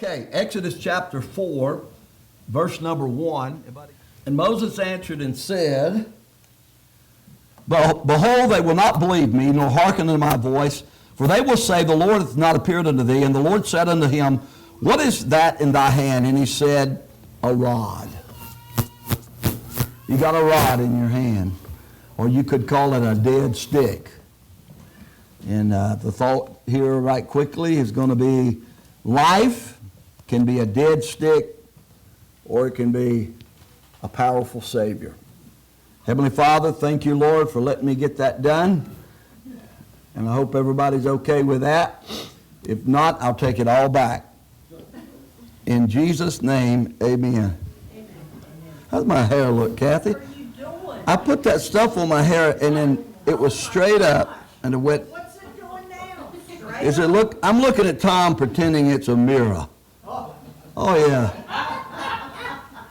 Okay, Exodus chapter 4, verse number 1. And Moses answered and said, Behold, they will not believe me, nor hearken unto my voice, for they will say, The Lord hath not appeared unto thee. And the Lord said unto him, What is that in thy hand? And he said, A rod. You got a rod in your hand, or you could call it a dead stick. And the thought here right quickly is going to be life can be a dead stick, or it can be a powerful Savior. Heavenly Father, thank you, Lord, for letting me get that done. And I hope everybody's okay with that. If not, I'll take it all back. In Jesus' name, amen. How's my hair look, Kathy? What are you doing? I put that stuff on my hair and then it was straight up and it went. What's it doing now? Straight Is it up? look? I'm looking at Tom pretending it's a mirror. Oh yeah.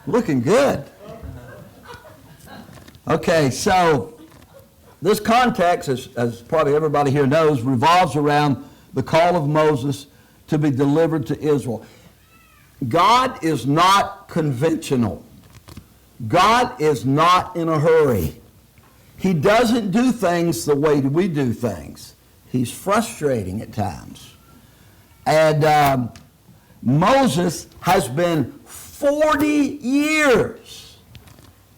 Looking good. Okay, so this context, as probably everybody here knows, revolves around the call of Moses to be delivered to Israel. God is not conventional. God is not in a hurry. He doesn't do things the way we do things. He's frustrating at times. And Moses has been 40 years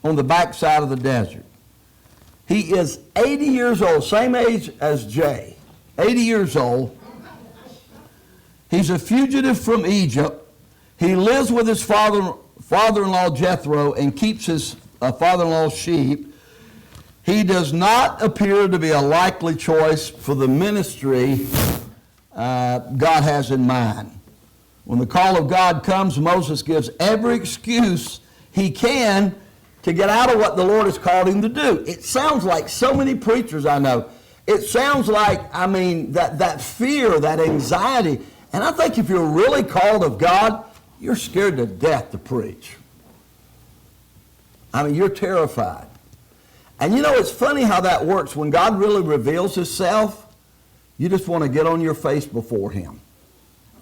on the backside of the desert. He is 80 years old, same age as Jay, 80 years old. He's a fugitive from Egypt. He lives with his father-in-law Jethro and keeps his father-in-law's sheep. He does not appear to be a likely choice for the ministry God has in mind. When the call of God comes, Moses gives every excuse he can to get out of what the Lord has called him to do. It sounds like so many preachers I know. It sounds like, that fear, that anxiety. And I think if you're really called of God, you're scared to death to preach. You're terrified. And it's funny how that works. When God really reveals himself, you just want to get on your face before him.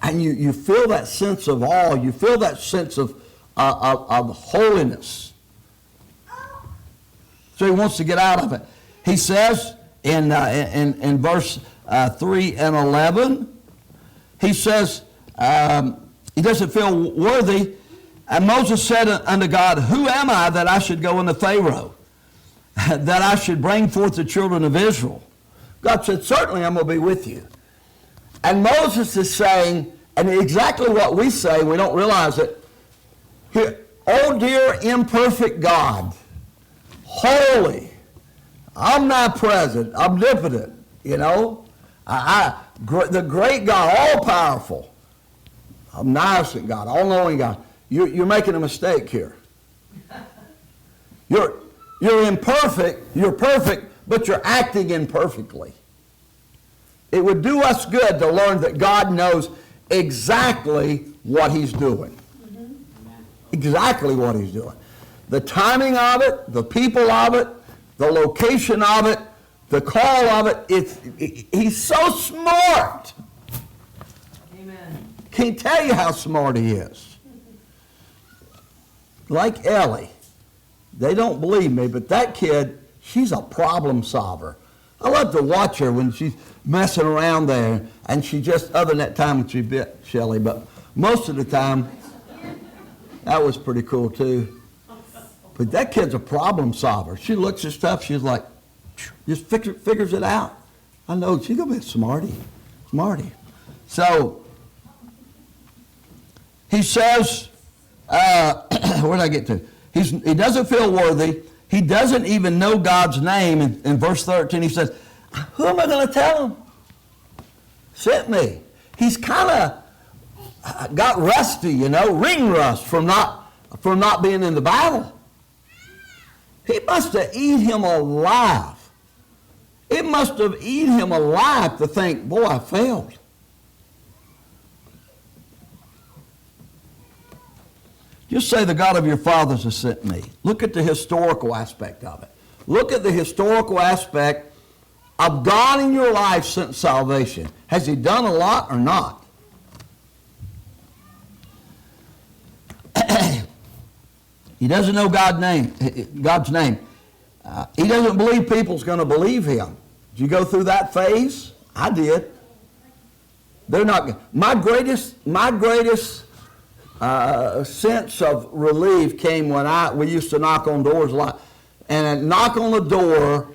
And you feel that sense of awe. You feel that sense of holiness. So he wants to get out of it. He says in verse 3 and 11, he says he doesn't feel worthy. And Moses said unto God, Who am I that I should go unto Pharaoh, that I should bring forth the children of Israel? God said, Certainly I'm going to be with you. And Moses is saying, and exactly what we say, we don't realize it, here, oh dear imperfect God, holy, omnipresent, omnipotent, the great God, all-powerful, omniscient God, all-knowing God. You're making a mistake here. You're imperfect, you're perfect, but you're acting imperfectly. It would do us good to learn that God knows exactly what he's doing. Mm-hmm. Exactly what he's doing. The timing of it, the people of it, the location of it, the call of it, he's so smart. Amen. Can't tell you how smart he is. Like Ellie. They don't believe me, but that kid, she's a problem solver. I love to watch her when she's messing around there, and she just, other than that time when she bit Shelley, but most of the time, that was pretty cool too. But that kid's a problem solver. She looks at stuff, she's like, just figures it out. I know, she's going to be a smarty. So, he says, where did I get to? He doesn't feel worthy. He doesn't even know God's name. In verse 13, he says, Who am I going to tell him? Sent me. He's kind of got rusty, ring rust from not being in the battle. He must have eaten him alive. It must have eaten him alive to think, boy, I failed. Just say the God of your fathers has sent me. Look at the historical aspect of it. Look at the historical aspect of God in your life since salvation. Has he done a lot or not? He doesn't know God's name. He doesn't believe people's going to believe him. Did you go through that phase? I did. They're not. My greatest sense of relief came when we used to knock on doors a lot, and I'd knock on the door,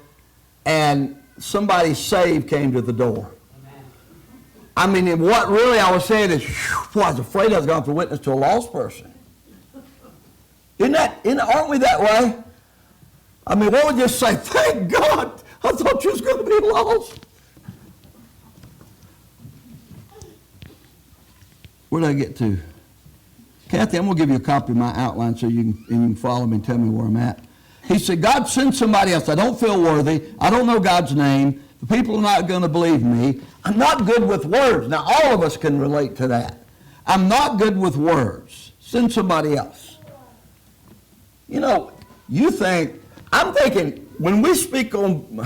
and somebody saved came to the door. I mean, what really I was saying is, I was afraid I was going to witness to a lost person. Aren't we that way? I mean, what would you say? Thank God, I thought you was going to be lost. Where did I get to? Kathy, I'm going to give you a copy of my outline so you can follow me and tell me where I'm at. He said, God, send somebody else. I don't feel worthy. I don't know God's name. The people are not going to believe me. I'm not good with words. Now, all of us can relate to that. I'm not good with words. Send somebody else. You know, I'm thinking, when we speak on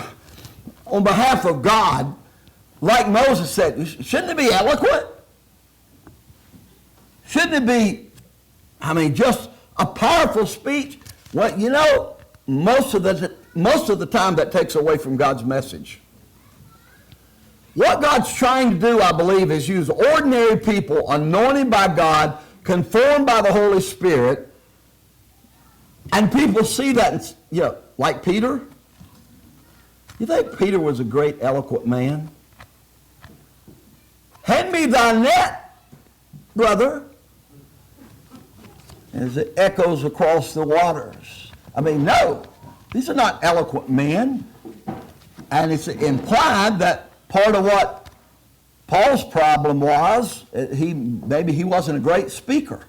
behalf of God, like Moses said, shouldn't it be eloquent? Shouldn't it be, just a powerful speech? Well, you know, most of the time that takes away from God's message. What God's trying to do, I believe, is use ordinary people anointed by God, conformed by the Holy Spirit, and people see that, like Peter. You think Peter was a great eloquent man? Hand me thy net, brother, as it echoes across the waters. No, these are not eloquent men. And it's implied that part of what Paul's problem was, maybe he wasn't a great speaker.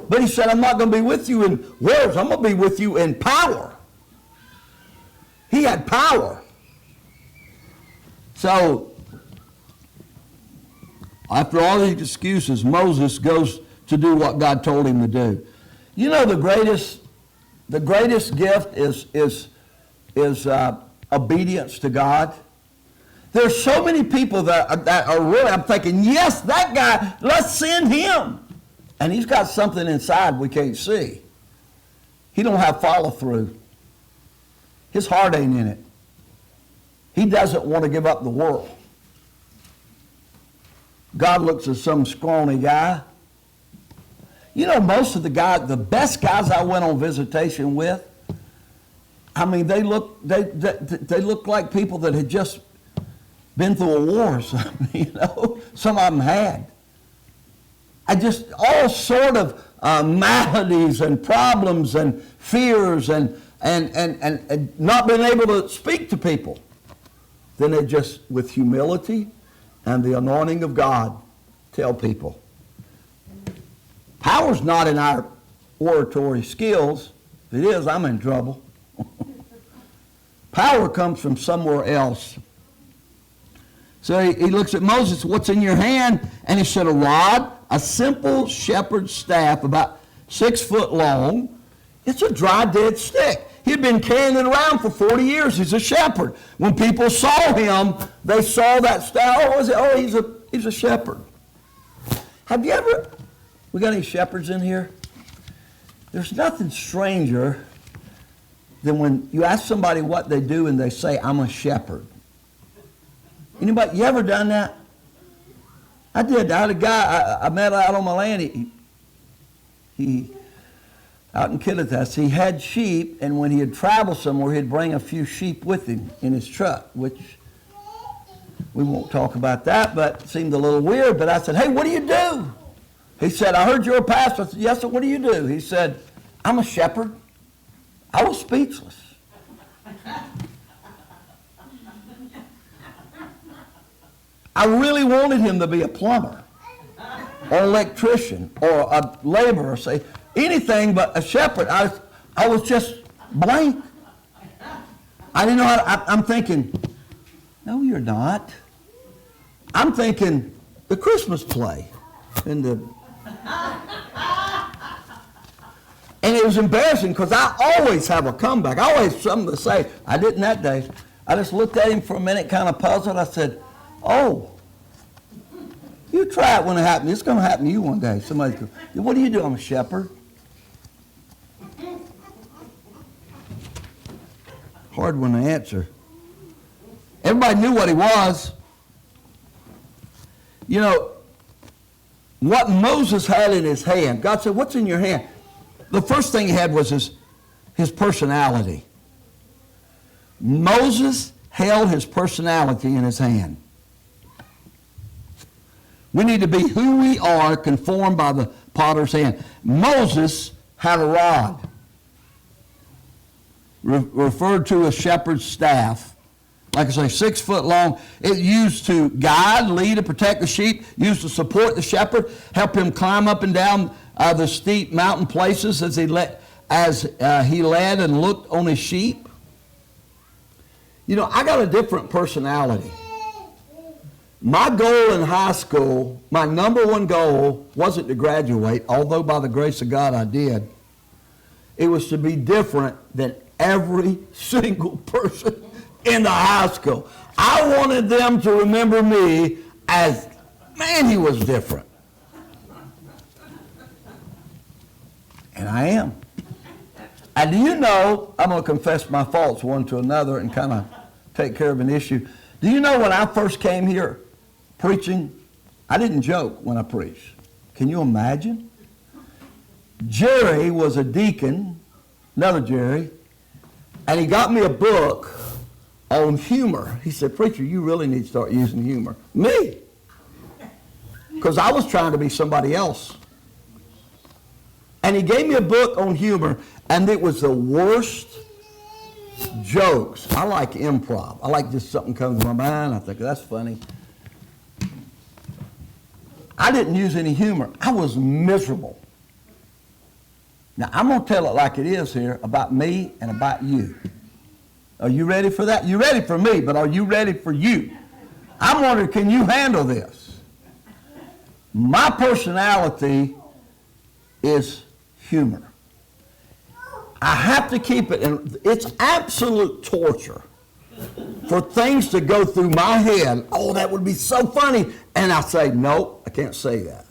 But he said, I'm not going to be with you in words. I'm going to be with you in power. He had power. So, after all these excuses, Moses goes to do what God told him to do. You know, the greatest gift is obedience to God. There's so many people that are really, I'm thinking, yes, that guy, let's send him. And he's got something inside we can't see. He don't have follow through. His heart ain't in it. He doesn't want to give up the world. God looks at some scrawny guy. You know, most of the best guys I went on visitation with, they look like people that had just been through a war or something, Some of them had. All sort of maladies and problems and fears and not being able to speak to people. Then they just, with humility and the anointing of God, tell people. Power's not in our oratory skills. If it is, I'm in trouble. Power comes from somewhere else. So he looks at Moses, what's in your hand? And he said, a rod, a simple shepherd's staff, about 6 foot long. It's a dry, dead stick. He'd been carrying it around for 40 years. He's a shepherd. When people saw him, they saw that staff. He's a shepherd. Have you ever, we got any shepherds in here? There's nothing stranger than when you ask somebody what they do and they say, I'm a shepherd. Anybody, you ever done that? I did. I had a guy I met out on my land. He out in Kittitas, he had sheep, and when he'd travel somewhere, he'd bring a few sheep with him in his truck, which we won't talk about that, but it seemed a little weird. But I said, hey, what do you do? He said, I heard you're a pastor. I said, yes, sir, what do you do? He said, I'm a shepherd. I was speechless. I really wanted him to be a plumber or an electrician or a laborer, say anything but a shepherd. I was just blank. I didn't know how I'm thinking, no, you're not. I'm thinking the Christmas play. And it was embarrassing because I always have a comeback. I always have something to say. I didn't that day. I just looked at him for a minute, kind of puzzled. I said, oh, you try it when it happens. It's going to happen to you one day. Somebody goes, what do you do? I'm a shepherd. hard one to answer. Everybody knew what he was. You know, what Moses had in his hand, God said, what's in your hand? The first thing he had was his personality. Moses held his personality in his hand. We need to be who we are, conformed by the potter's hand. Moses had a rod, referred to as shepherd's staff. Like I say, 6 foot long. It used to guide, lead, and protect the sheep, used to support the shepherd, help him climb up and down the steep mountain places as he led and looked on his sheep. You know, I got a different personality. My goal in high school, my number one goal wasn't to graduate, although by the grace of God I did. It was to be different than every single person in the high school. I wanted them to remember me as, man, he was different. And I am. And do you know, I'm going to confess my faults one to another and kind of take care of an issue. Do you know when I first came here preaching, I didn't joke when I preached. Can you imagine? Jerry was a deacon, another Jerry, and he got me a book on humor. He said, preacher, you really need to start using humor. Me. Because I was trying to be somebody else. And he gave me a book on humor, and it was the worst jokes. I like improv. I like just something comes to my mind. I think that's funny. I didn't use any humor. I was miserable. Now, I'm going to tell it like it is here about me and about you. Are you ready for that? You're ready for me, but are you ready for you? I'm wondering, can you handle this? My personality is humor. I have to keep it, and it's absolute torture for things to go through my head. Oh, that would be so funny. And I say, no, I can't say that.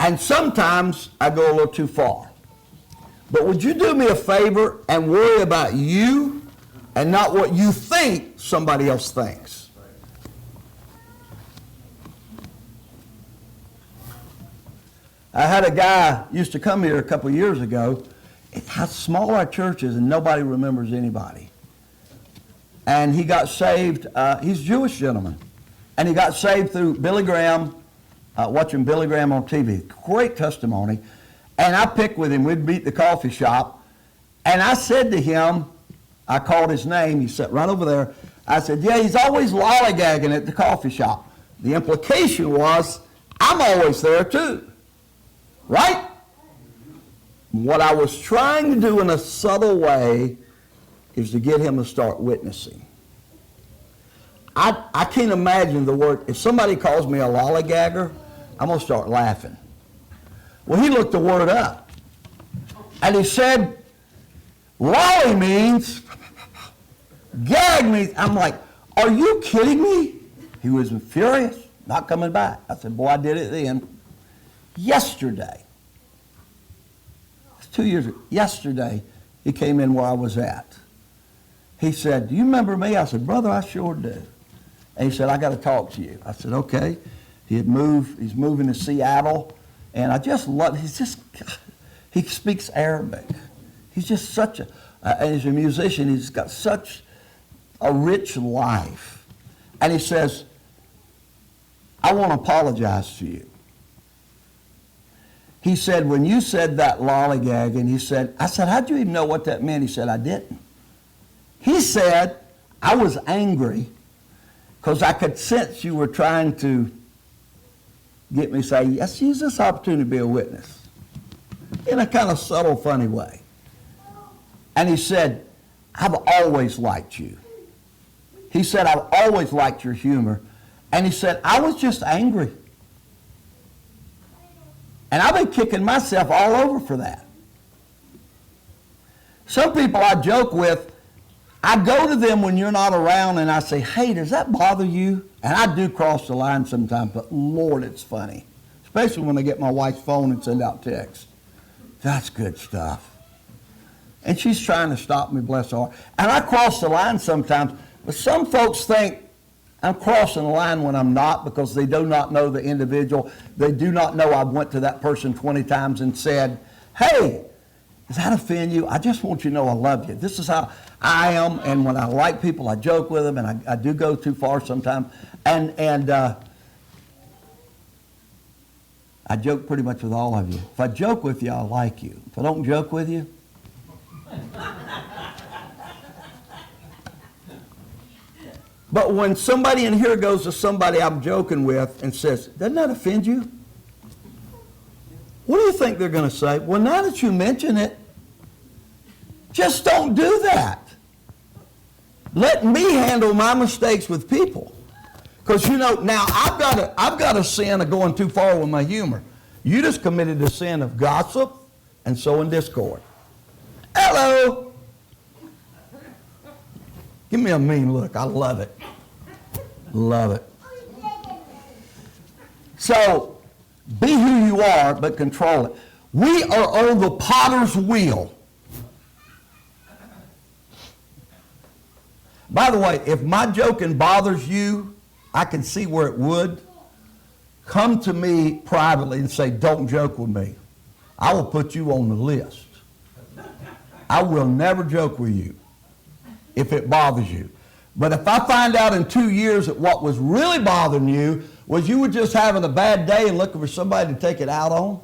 And sometimes I go a little too far. But would you do me a favor and worry about you and not what you think somebody else thinks? I had a guy used to come here a couple of years ago. How small our church is, and nobody remembers anybody. And he got saved. He's a Jewish gentleman. And he got saved through Billy Graham, watching Billy Graham on TV. Great testimony. And I picked with him. We'd meet at the coffee shop. And I said to him, I called his name. He sat right over there. I said, yeah, he's always lollygagging at the coffee shop. The implication was, I'm always there too. Right? What I was trying to do in a subtle way is to get him to start witnessing. I can't imagine the word. If somebody calls me a lollygagger, I'm going to start laughing. Well, he looked the word up. And he said, lolly means, gag means. I'm like, are you kidding me? He was furious, not coming back. I said, boy, I did it then. Yesterday. 2 years ago. Yesterday, he came in where I was at. He said, do you remember me? I said, brother, I sure do. And he said, I got to talk to you. I said, okay. He's moving to Seattle. And I just love, he speaks Arabic. He's just such and he's a musician. He's got such a rich life. And he says, I want to apologize to you. He said, when you said that lollygagging, I said, how'd you even know what that meant? He said, I didn't. He said, I was angry because I could sense you were trying to get me to say, yes, use this opportunity to be a witness in a kind of subtle, funny way. And he said, I've always liked you. He said, I've always liked your humor. And he said, I was just angry. And I've been kicking myself all over for that. Some people I joke with, I go to them when you're not around and I say, hey, does that bother you? And I do cross the line sometimes, but Lord, it's funny. Especially when I get my wife's phone and send out texts. That's good stuff. And she's trying to stop me, bless her heart. And I cross the line sometimes, but some folks think I'm crossing the line when I'm not, because they do not know the individual. They do not know I went to that person 20 times and said, hey, does that offend you? I just want you to know I love you. This is how I am, and when I like people, I joke with them, and I do go too far sometimes. And I joke pretty much with all of you. If I joke with you, I like you. If I don't joke with you, but when somebody in here goes to somebody I'm joking with and says, doesn't that offend you? What do you think they're going to say? Well, now that you mention it, just don't do that. Let me handle my mistakes with people. Because, now I've got a sin of going too far with my humor. You just committed the sin of gossip and sowing discord. Hello. Give me a mean look. I love it. Love it. So, be who you are, but control it. We are on the potter's wheel. By the way, if my joking bothers you, I can see where it would. Come to me privately and say, don't joke with me. I will put you on the list. I will never joke with you if it bothers you. But if I find out in 2 years that what was really bothering you was you were just having a bad day and looking for somebody to take it out on,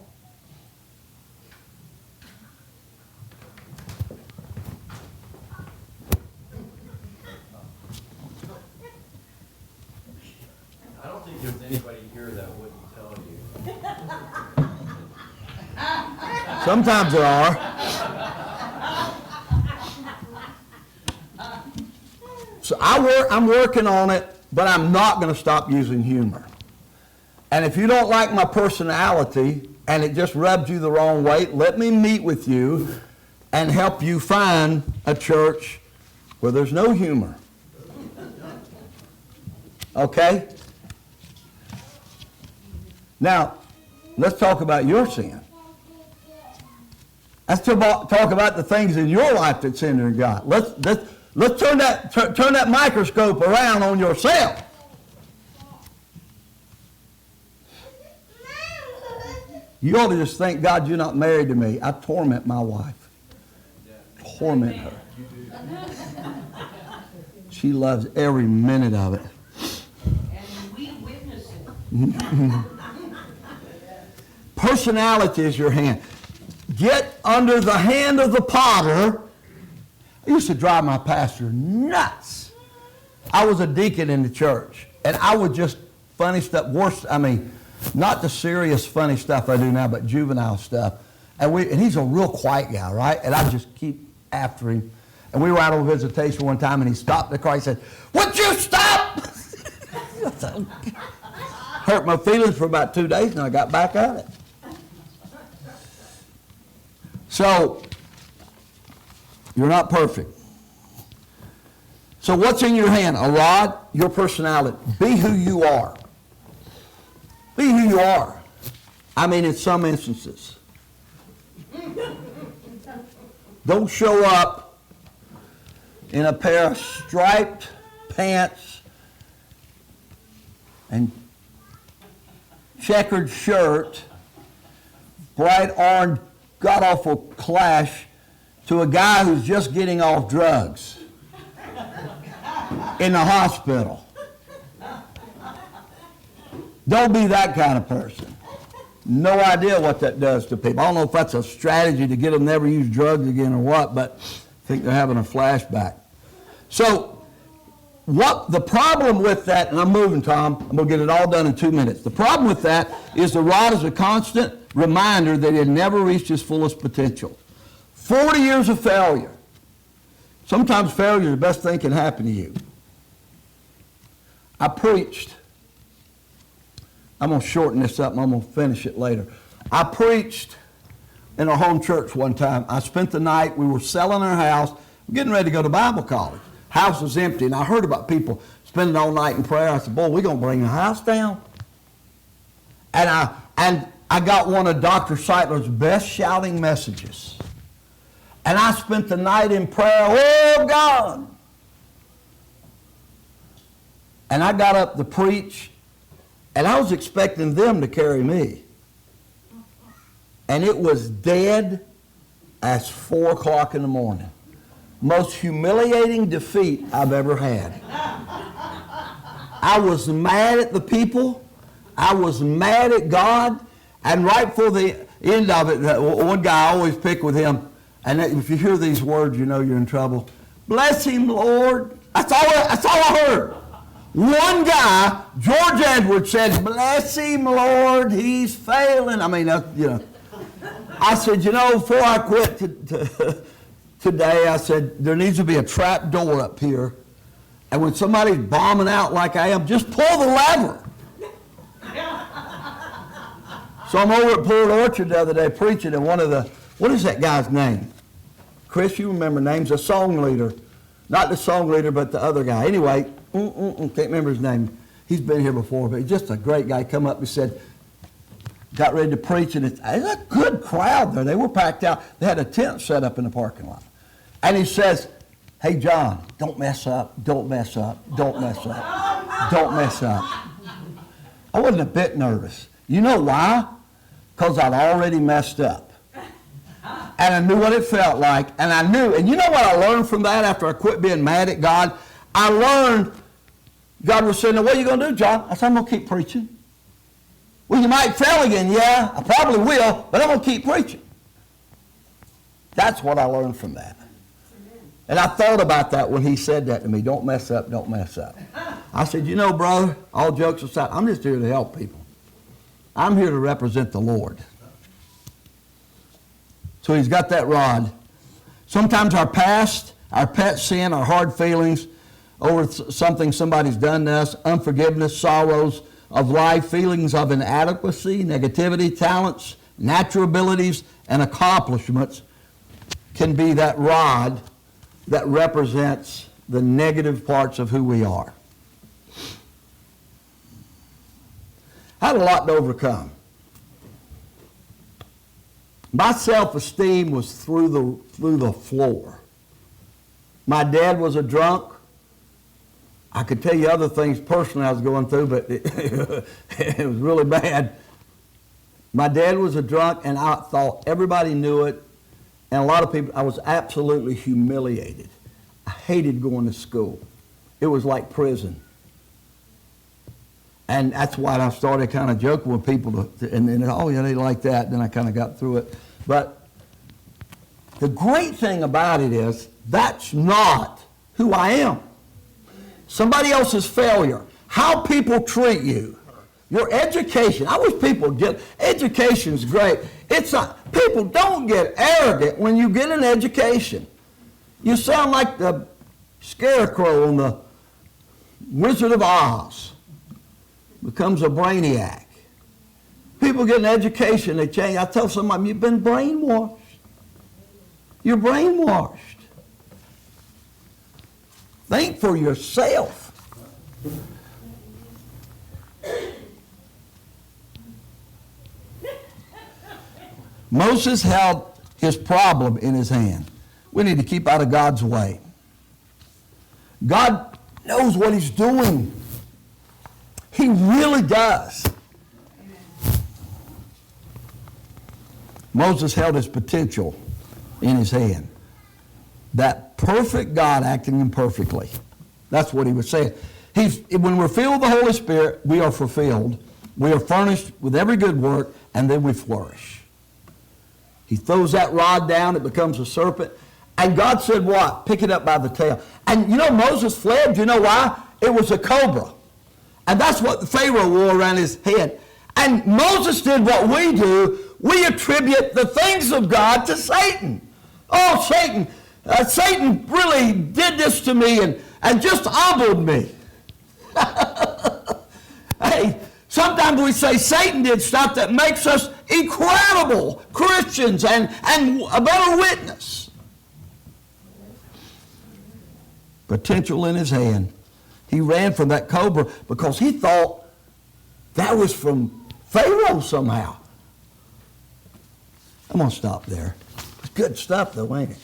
I don't think there's anybody here that wouldn't tell you. sometimes there are. So I'm working on it, but I'm not going to stop using humor. And if you don't like my personality and it just rubs you the wrong way, let me meet with you and help you find a church where there's no humor. Okay? Now, let's talk about your sin. Let's talk about the things in your life that's hindering God. Let's turn that microscope around on yourself. You ought to just thank God you're not married to me. I torment my wife. Torment her. She loves every minute of it. And we witness it. Personality is your hand. Get under the hand of the potter. It used to drive my pastor nuts. I was a deacon in the church, and I would just funny stuff, not the serious funny stuff I do now, but juvenile stuff. And he's a real quiet guy, right? And I just keep after him. And we were out on visitation one time, and he stopped the car. He said, "Would you stop?" Hurt my feelings for about 2 days, and I got back at it. So, you're not perfect. So what's in your hand? A rod, your personality. Be who you are. Be who you are. In some instances. Don't show up in a pair of striped pants and checkered shirt, bright orange, god-awful clash to a guy who's just getting off drugs in the hospital. Don't be that kind of person. No idea what that does to people. I don't know if that's a strategy to get them to never use drugs again or what, but I think they're having a flashback. So, what the problem with that, and I'm moving, Tom, I'm going to get it all done in 2 minutes. The problem with that is the rod is a constant reminder that he had never reached his fullest potential. 40 years of failure. Sometimes failure is the best thing can happen to you. I preached. I'm going to shorten this up and I'm going to finish it later. I preached in our home church one time. I spent the night. We were selling our house. We're getting ready to go to Bible college. House was empty, and I heard about people spending all night in prayer. I said, boy, we're going to bring the house down. And I got one of Dr. Seidler's best shouting messages. And I spent the night in prayer, oh God. And I got up to preach, and I was expecting them to carry me. And it was dead as 4 o'clock in the morning. Most humiliating defeat I've ever had. I was mad at the people. I was mad at God. And right for the end of it, one guy I always pick with him, and if you hear these words, you know you're in trouble. Bless him, Lord. That's all I heard. One guy, George Edwards, said, bless him, Lord, he's failing. I mean, you know. I said, you know, before I quit today, I said, there needs to be a trap door up here. And when somebody's bombing out like I am, just pull the lever. So I'm over at Port Orchard the other day preaching, and what is that guy's name? Chris, you remember names? A song leader. Not the song leader, but the other guy. Anyway, can't remember his name. He's been here before, but he's just a great guy. Come up and said, got ready to preach, and it's a good crowd there. They were packed out. They had a tent set up in the parking lot. And he says, hey, John, don't mess up, don't mess up, don't mess up, don't mess up. I wasn't a bit nervous. You know why? Because I'd already messed up. And I knew what it felt like, and I knew. And you know what I learned from that after I quit being mad at God? I learned God was saying, what are you going to do, John? I said, I'm going to keep preaching. Well, you might fail again. Yeah, I probably will, but I'm going to keep preaching. That's what I learned from that. And I thought about that when he said that to me, don't mess up, don't mess up. I said, you know, brother, all jokes aside, I'm just here to help people. I'm here to represent the Lord. So he's got that rod. Sometimes our past, our pet sin, our hard feelings over something somebody's done to us, unforgiveness, sorrows of life, feelings of inadequacy, negativity, talents, natural abilities, and accomplishments can be that rod that represents the negative parts of who we are. I had a lot to overcome. My self-esteem was through the floor. My dad was a drunk. I could tell you other things personally I was going through, but it was really bad. My dad was a drunk, and I thought everybody knew it. And a lot of people, I was absolutely humiliated. I hated going to school. It was like prison. And that's why I started kind of joking with people, and then, oh yeah, they like that. Then I kind of got through it. But the great thing about it is, that's not who I am. Somebody else's failure, how people treat you, your education. I wish people get, education's great. It's not, people don't get arrogant when you get an education. You sound like the scarecrow on the Wizard of Oz. Becomes a brainiac. People get an education, they change. I tell some of them, you've been brainwashed. You're brainwashed. Think for yourself. Moses held his problem in his hand. We need to keep out of God's way. God knows what he's doing. He really does. Moses held his potential in his hand. That perfect God acting imperfectly. That's what he was saying. When we're filled with the Holy Spirit, we are fulfilled. We are furnished with every good work, and then we flourish. He throws that rod down, it becomes a serpent. And God said what? Pick it up by the tail. And you know Moses fled. Do you know why? It was a cobra. And that's what the Pharaoh wore around his head. And Moses did what we do. We attribute the things of God to Satan. Oh, Satan. Satan really did this to me and just humbled me. Hey, sometimes we say Satan did stuff that makes us incredible Christians and a better witness. Potential in his hand. He ran from that cobra because he thought that was from Pharaoh somehow. I'm going to stop there. It's good stuff though, ain't it?